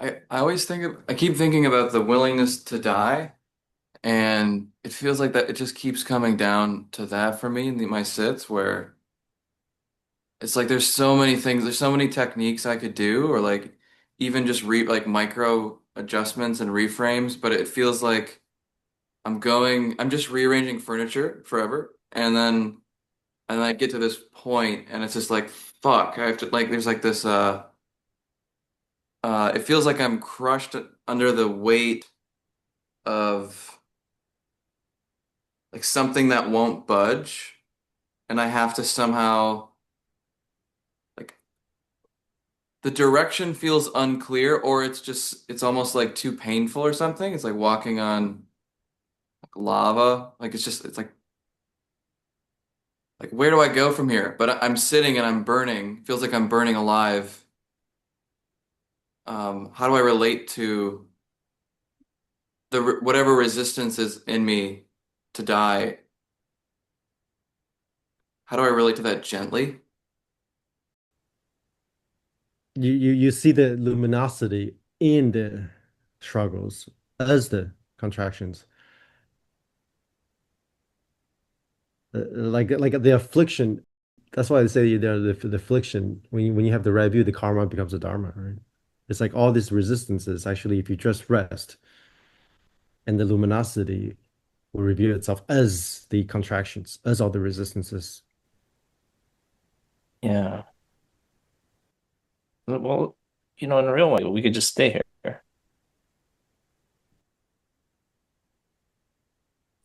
I always I keep thinking about the willingness to die, and it feels like that it just keeps coming down to that for me in my sits where it's like there's so many things, there's so many techniques I could do, or like even just re like micro adjustments and reframes, but it feels like I'm just rearranging furniture forever, and then I get to this point, and it's just like fuck, I have to like there's like this it feels like I'm crushed under the weight of like something that won't budge, and I have to somehow like the direction feels unclear, or it's almost like too painful or something. It's like walking on like lava. Like it's like where do I go from here? But I'm sitting and I'm burning. Feels like I'm burning alive. How do I relate to whatever resistance is in me to die? How do I relate to that gently? You see the luminosity in the struggles as the contractions. Like the affliction. That's why they say the affliction. When you have the right view, the karma becomes a dharma, right? It's like all these resistances. Actually, if you just rest, and the luminosity will reveal itself as the contractions, as all the resistances. Yeah. Well, in a real way, we could just stay here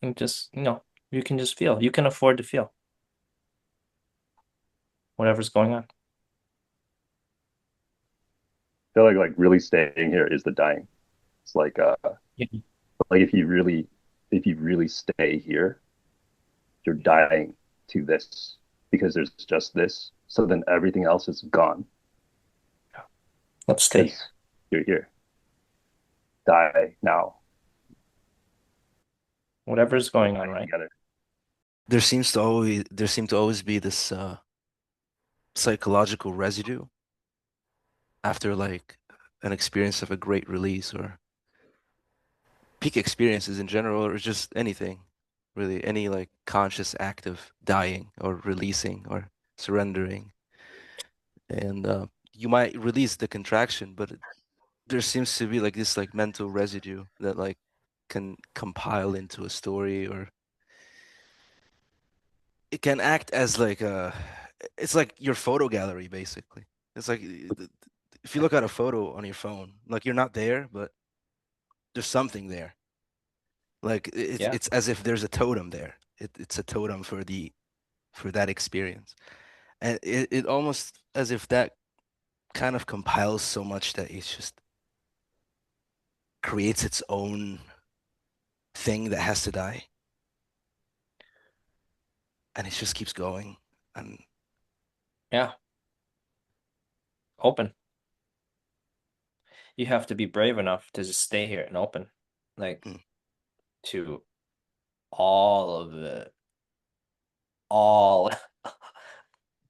and just, you can just feel. You can afford to feel whatever's going on. I feel like really staying here is the dying. It's Yeah. like if you really stay here, you're dying to this because there's just this. So then everything else is gone Let's stay because here. you're here. Die now. Whatever's We're going on, dying right? together. There seem to always be this psychological residue after like an experience of a great release or peak experiences in general or just anything really, any like conscious act of dying or releasing or surrendering. And you might release the contraction, but there seems to be like this like mental residue that like can compile into a story, or it can act as like a it's like your photo gallery basically. It's like if you look at a photo on your phone, like you're not there, but there's something there. Like Yeah. it's as if there's a totem there. It's a totem for that experience. And it almost as if that kind of compiles so much that it just creates its own thing that has to die. And it just keeps going. And Yeah. Open. You have to be brave enough to just stay here and open, like mm, to all of it, all,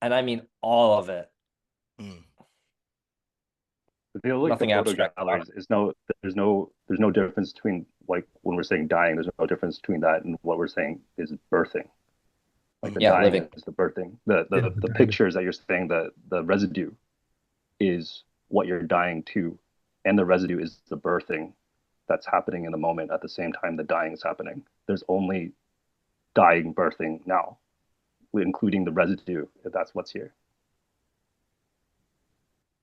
and I mean all of it. I feel like the Nothing photo abstract about galleries is no there's no difference between like when we're saying dying, there's no difference between that and what we're saying is birthing. Like it. the Yeah, dying living. is the birthing. The Yeah, the the the dying. pictures that you're saying, the residue is what you're dying to, and the residue is the birthing that's happening in the moment at the same time the dying is happening. There's only dying, birthing now, including the residue, if that's what's here.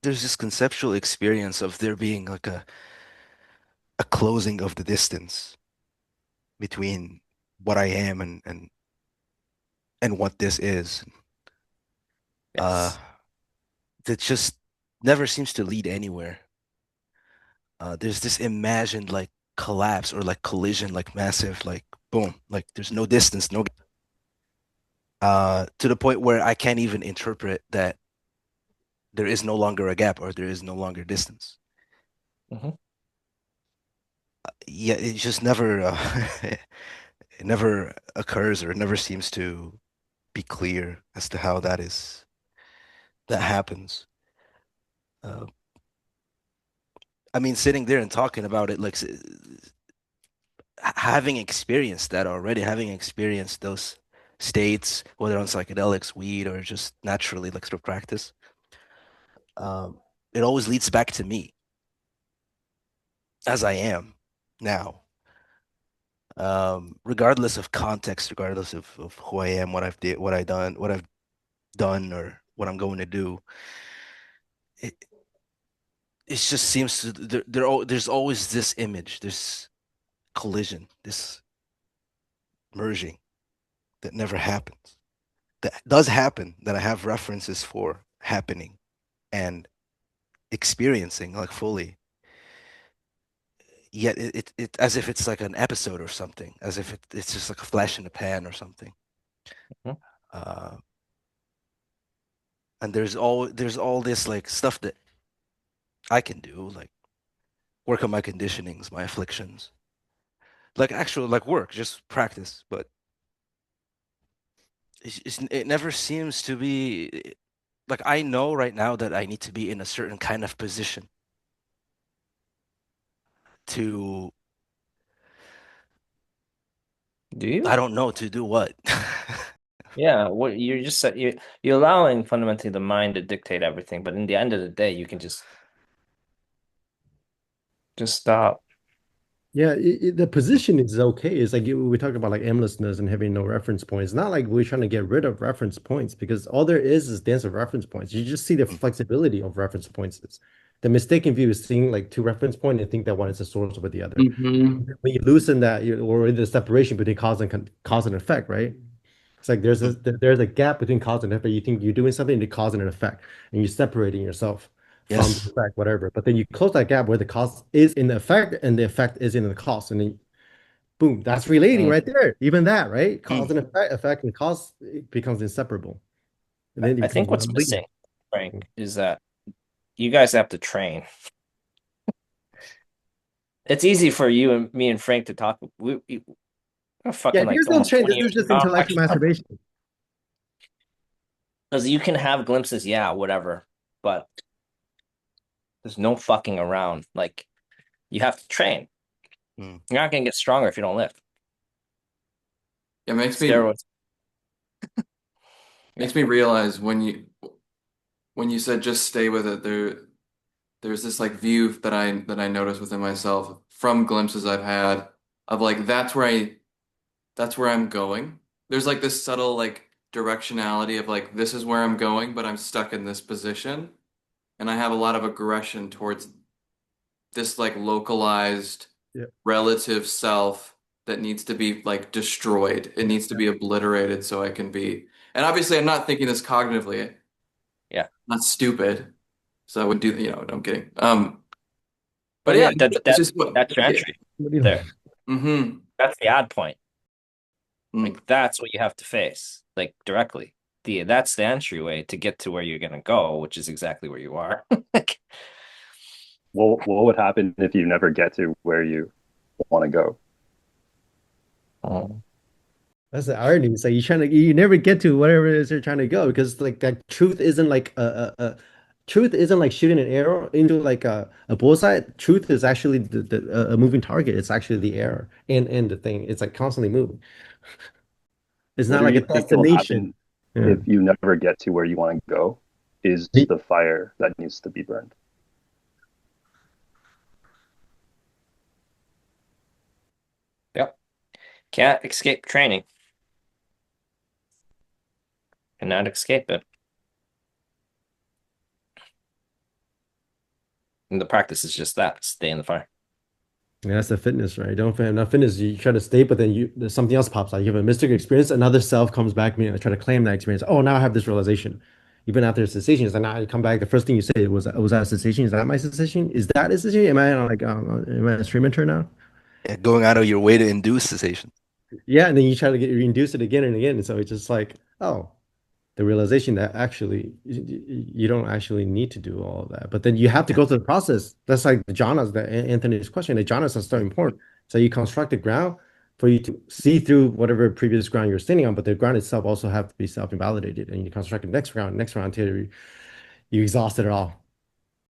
there's this conceptual experience of there being like a closing of the distance between what I am and what this is. Uh, Yes. that just never seems to lead anywhere. There's this imagined like collapse or like collision, like massive, like boom, like there's no distance, no to the point where I can't even interpret that there is no longer a gap or there is no longer distance. Hmm. Yeah, it just never it never occurs or it never seems to be clear as to how that happens. Uh, I mean, sitting there and talking about it, like having experienced that already, having experienced those states, whether on psychedelics, weed, or just naturally, like through practice, um, it always leads back to me as I am now. Regardless of context, regardless of who I am, what I've done, or what I'm going to do, it it just seems to there's always this image, this collision, this merging that never happens. That does happen, that I have references for happening and experiencing like fully. Yet it as if it's like an episode or something, as if it's just like a flash in the pan or something. Mhm. Uh, and there's all this like stuff that I can do, like work on my conditionings, my afflictions, like actual like work, just practice. But it never seems to be like I know right now that I need to be in a certain kind of position to Do you? I don't know to do what. Yeah, what you're just you're allowing fundamentally the mind to dictate everything, but in the end of the day, you can just stop. Yeah, the position is okay. It's like we talk about like aimlessness and having no reference points. It's not like we're trying to get rid of reference points because all there is dance of reference points. You just see the flexibility of reference points. The mistaken view is seeing like two reference points and think that one is the source over the other. Hmm. When you loosen that, or the separation between cause and effect, right? It's like there's a gap between cause and effect. You think you're doing something to cause and an effect, and you're separating yourself from the Yes. effect, whatever. But then you close that gap where the cause is in the effect and the effect is in the cause, and then boom, that's relating Mm. right there. Even that, right? Cause Mm. and effect and cause it becomes inseparable, and I then it I becomes think what's non-linear. missing, Frank, is that you guys have to train. It's easy for you and me and Frank to talk. We're Yeah, fucking if you like guys don't almost train, 20 this is years just apart. intellectual masturbation. Because you can have glimpses, yeah, whatever, but there's no fucking around. Like you have to train. Mm. You're not gonna get stronger if you don't lift. It Steroids. makes me realize when you said just stay with it, there's this like view that I notice within myself from glimpses I've had of like that's where I'm going. There's like this subtle like directionality of like this is where I'm going, but I'm stuck in this position. And I have a lot of aggression towards this like localized Yeah, relative self that needs to be like destroyed. It needs to be obliterated so I can be. And obviously I'm not thinking this cognitively. I'm Yeah. not stupid. So I would do, you know, no, I'm kidding. But But yeah, yeah, that it's that just what that's your yeah. entry what do you there. Mm-hmm. That's the odd point. Mm. Like that's what you have to face, like directly. That's the entryway to get to where you're gonna go, which is exactly where you are. Like, What would happen if you never get to where you want to go? That's the irony. It's like you never get to whatever it is you're trying to go because like that truth isn't like truth isn't like shooting an arrow into like a bullseye. Truth is actually a moving target. It's actually the air and the thing. It's like constantly moving. It's What not do like a you think will destination. happen Yeah. if you never get to where you want to go? Is The- the fire that needs to be burned? yep. Can't escape training. Cannot escape it. And the practice is just that, stay in the fire. Yeah, that's the fitness, right? Don't have enough fitness. You try to stay, but then there's something else pops out. You have a mystical experience, another self comes back to me and I try to claim that experience. Oh, now I have this realization. You've been out there cessations, and now you come back. The first thing you say was that a cessation? Is that my cessation? Is that a cessation? Am I like am I a stream enter now? Yeah, going out of your way to induce cessation. Yeah, and then you try to induce it again and again. And so it's just like, oh, the realization that actually you don't actually need to do all of that. But then you have to Yeah. go through the process. That's like the jhanas that Anthony's question. The jhanas are so important. So you construct the ground for you to see through whatever previous ground you're standing on, but the ground itself also have to be self-invalidated. And you construct the next ground until you exhaust it all.